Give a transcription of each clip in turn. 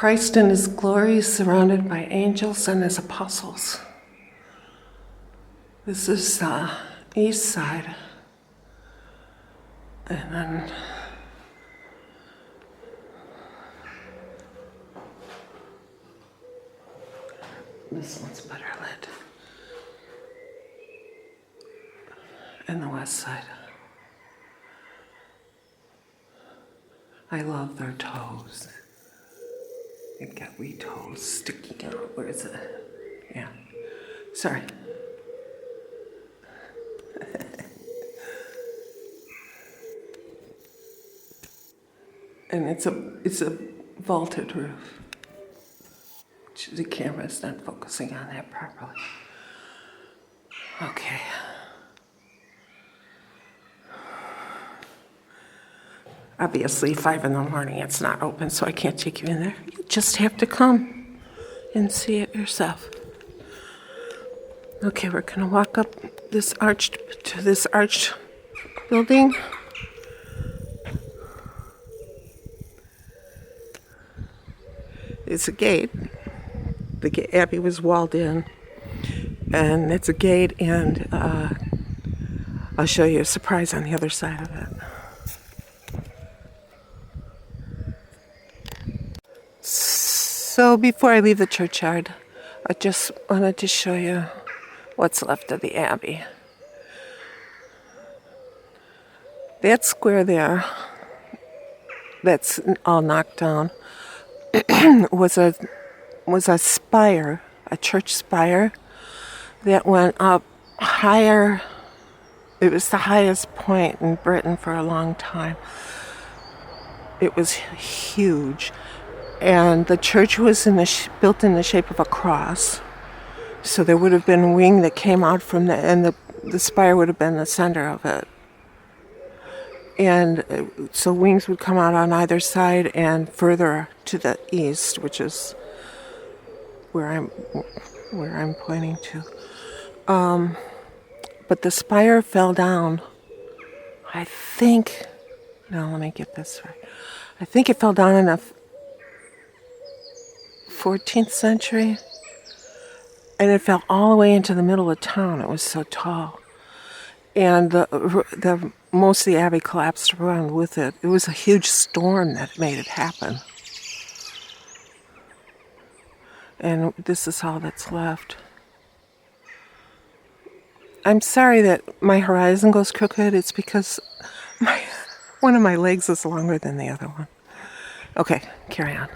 Christ in his glory, surrounded by angels and his apostles. This is the east side. And then this one's better lit. And the west side. I love their toes. They've got wee toes sticking out. Where is it? Yeah. Sorry. And it's a vaulted roof. The camera's not focusing on that properly. Okay. Obviously, 5 in the morning, it's not open, so I can't take you in there. You just have to come and see it yourself. Okay, we're gonna walk up this arched building. It's a gate. The abbey was walled in, and it's a gate, and I'll show you a surprise on the other side of it. So before I leave the churchyard, I just wanted to show you what's left of the abbey. That square there, that's all knocked down, was a spire, a church spire that went up higher. It was the highest point in Britain for a long time. It was huge. And the church was built in the shape of a cross. So there would have been a wing that came out from and the spire would have been the center of it. And so wings would come out on either side and further to the east, which is where I'm pointing to. But the spire fell down. I think, now let me get this right. I think it fell down in the 14th century, and it fell all the way into the middle of town. It was so tall, and the most of the abbey collapsed around with it. It was a huge storm that made it happen, and this is all that's left. I'm sorry that my horizon goes crooked. It's because one of my legs is longer than the other one. Okay, carry on.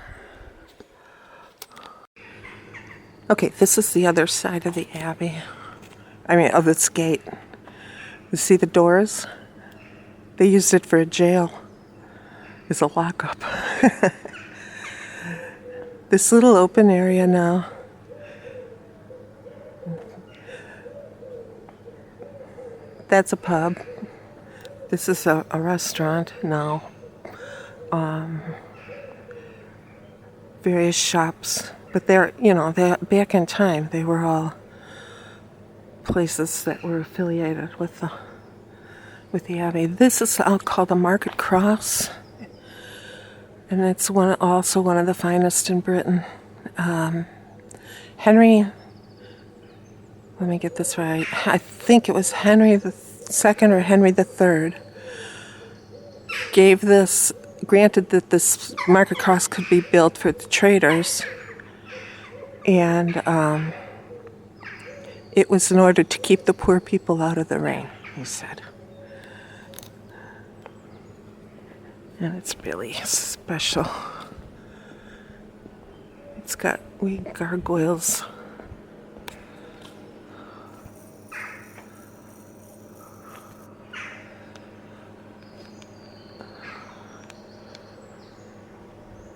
Okay, this is the other side of the abbey. Of its gate. You see the doors? They used it for a jail. It's a lockup. This little open area now. That's a pub. This is a restaurant now. Various shops. But they're back in time, they were all places that were affiliated with the abbey. This is called the Market Cross, and it's also one of the finest in Britain. Henry, let me get this right. I think it was Henry II or Henry III granted that this Market Cross could be built for the traders. And it was in order to keep the poor people out of the rain, he said. And it's really special. It's got wee gargoyles.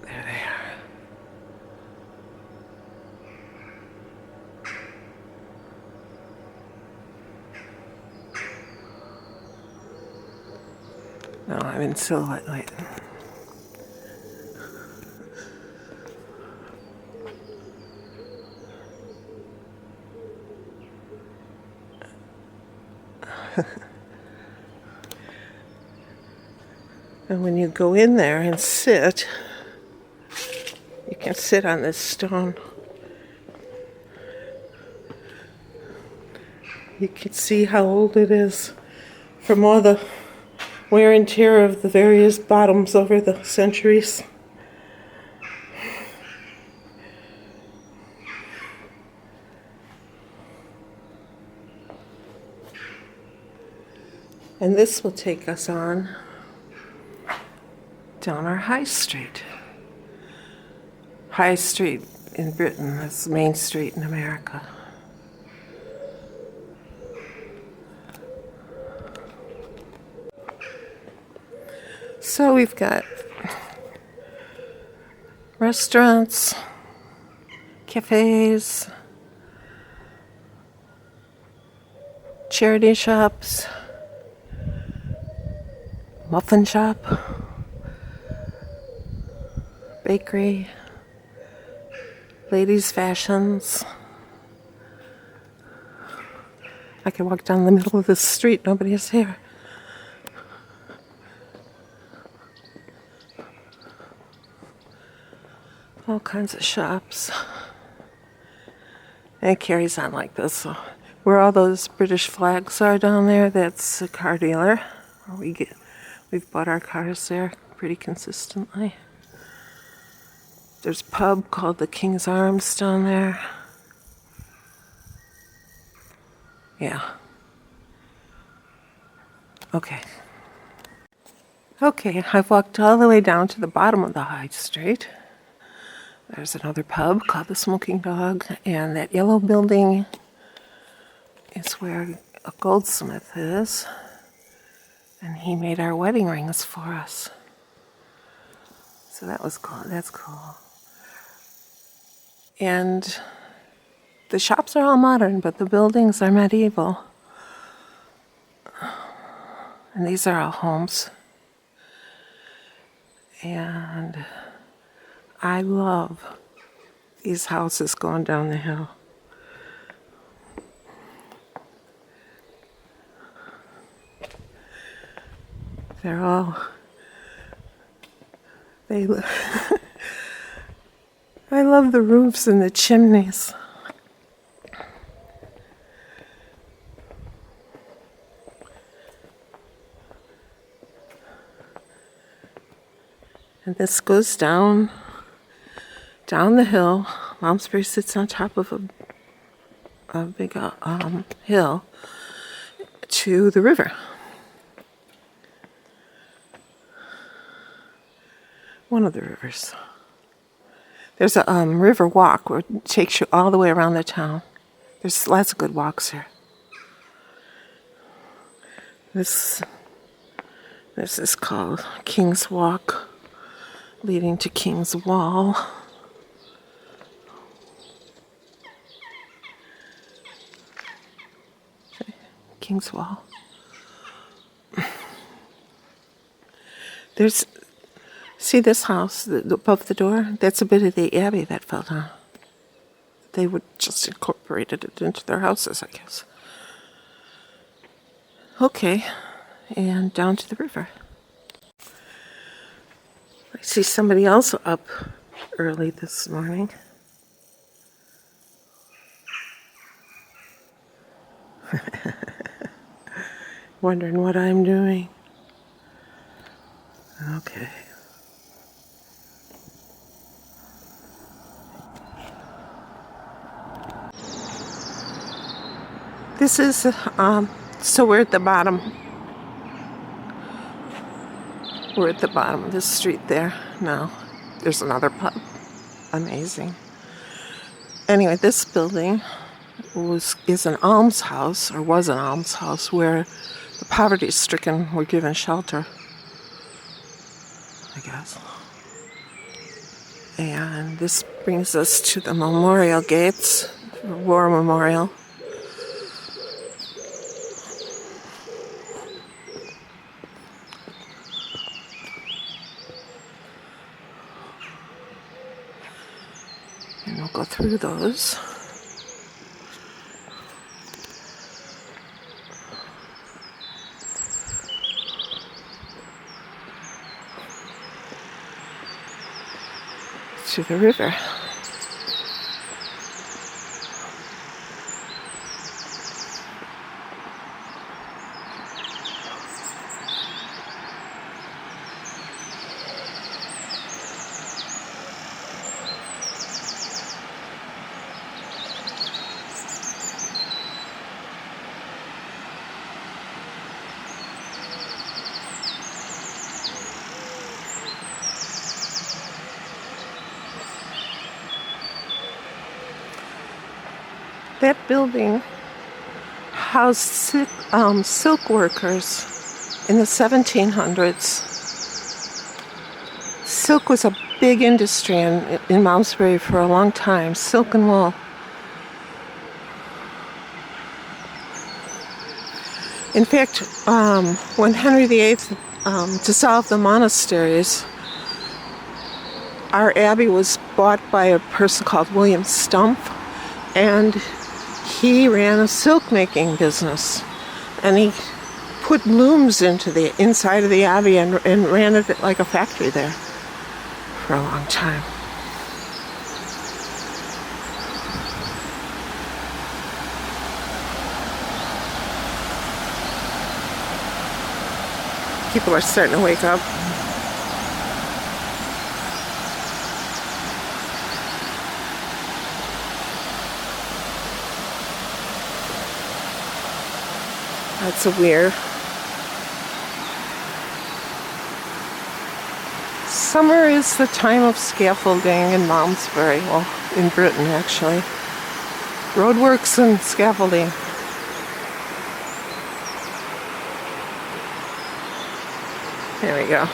There they are. No, I'm in silhouette light. And when you go in there and sit, you can sit on this stone. You can see how old it is from all the wear and tear of the various bottoms over the centuries. And this will take us on down our High Street. High Street in Britain is Main Street in America. So we've got restaurants, cafes, charity shops, muffin shop, bakery, ladies' fashions. I can walk down the middle of the street, nobody's here. All kinds of shops. And it carries on like this. So where all those British flags are down there, that's a car dealer. We've bought our cars there pretty consistently. There's a pub called the King's Arms down there. Yeah. Okay, I've walked all the way down to the bottom of the High Street. There's another pub called the Smoking Dog, and that yellow building is where a goldsmith is, and he made our wedding rings for us. So that was cool. That's cool. And the shops are all modern, but the buildings are medieval. And these are all homes. And I love these houses going down the hill. They're all, I love the roofs and the chimneys. And this goes down the hill. Malmesbury sits on top of a big hill to the river. One of the rivers. There's a river walk where it takes you all the way around the town. There's lots of good walks here. This is called King's Walk, leading to King's Wall. King's Wall. See this house above the door? That's a bit of the abbey that fell down. They would just incorporated it into their houses, I guess. Okay, and down to the river. I see somebody else up early this morning. Wondering what I'm doing. Okay. This is, so we're at the bottom. We're at the bottom of this street there now. There's another pub. Amazing. Anyway, this building is an almshouse, or was an almshouse, where the poverty-stricken were given shelter, I guess. And this brings us to the memorial gates, the War Memorial. And we'll go through those. to the river. That building housed silk workers in the 1700s. Silk was a big industry in Malmesbury for a long time, silk and wool. In fact, when Henry VIII dissolved the monasteries, our abbey was bought by a person called William Stump, and he ran a silk making business, and he put looms into the inside of the abbey and ran it like a factory there for a long time. People are starting to wake up. That's a weir. Summer is the time of scaffolding in Malmesbury, well, in Britain actually. Roadworks and scaffolding. There we go.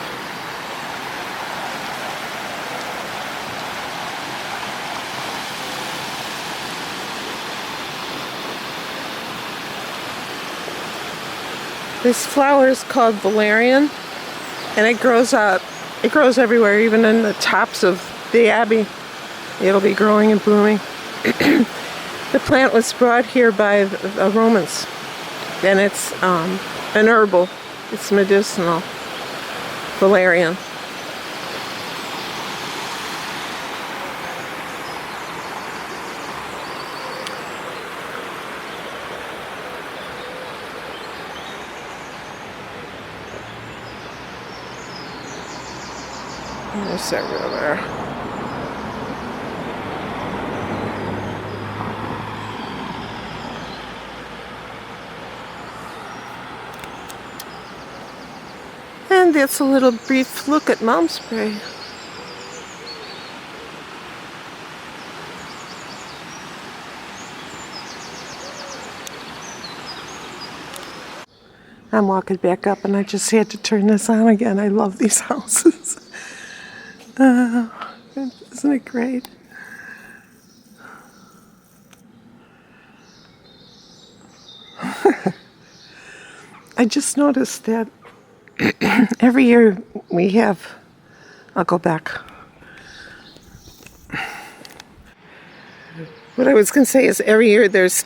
This flower is called valerian, and it grows up. It grows everywhere, even in the tops of the abbey. It'll be growing and blooming. The plant was brought here by the Romans, and it's an herbal. It's medicinal. Valerian. There's that river. And that's a little brief look at Malmesbury. I'm walking back up and I just had to turn this on again. I love these houses. Isn't it great? I just noticed that every year we have, I'll go back. What I was going to say is every year there's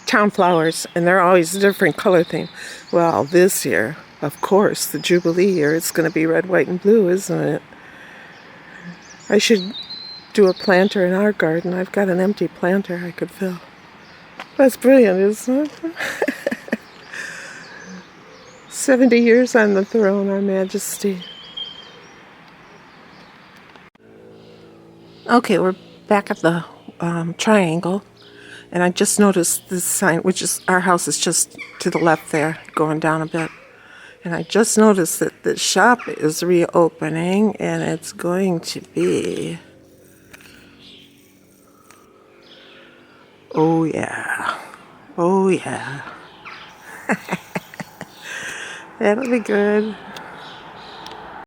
town flowers, and they're always a different color theme. Well, this year, of course, the Jubilee year, it's going to be red, white, and blue, isn't it? I should do a planter in our garden. I've got an empty planter I could fill. That's brilliant, isn't it? 70 years on the throne, Our Majesty. Okay, we're back at the triangle, and I just noticed this sign, which is, our house is just to the left there, going down a bit. And I just noticed that the shop is reopening, and it's going to be, oh yeah, oh yeah. That'll be good.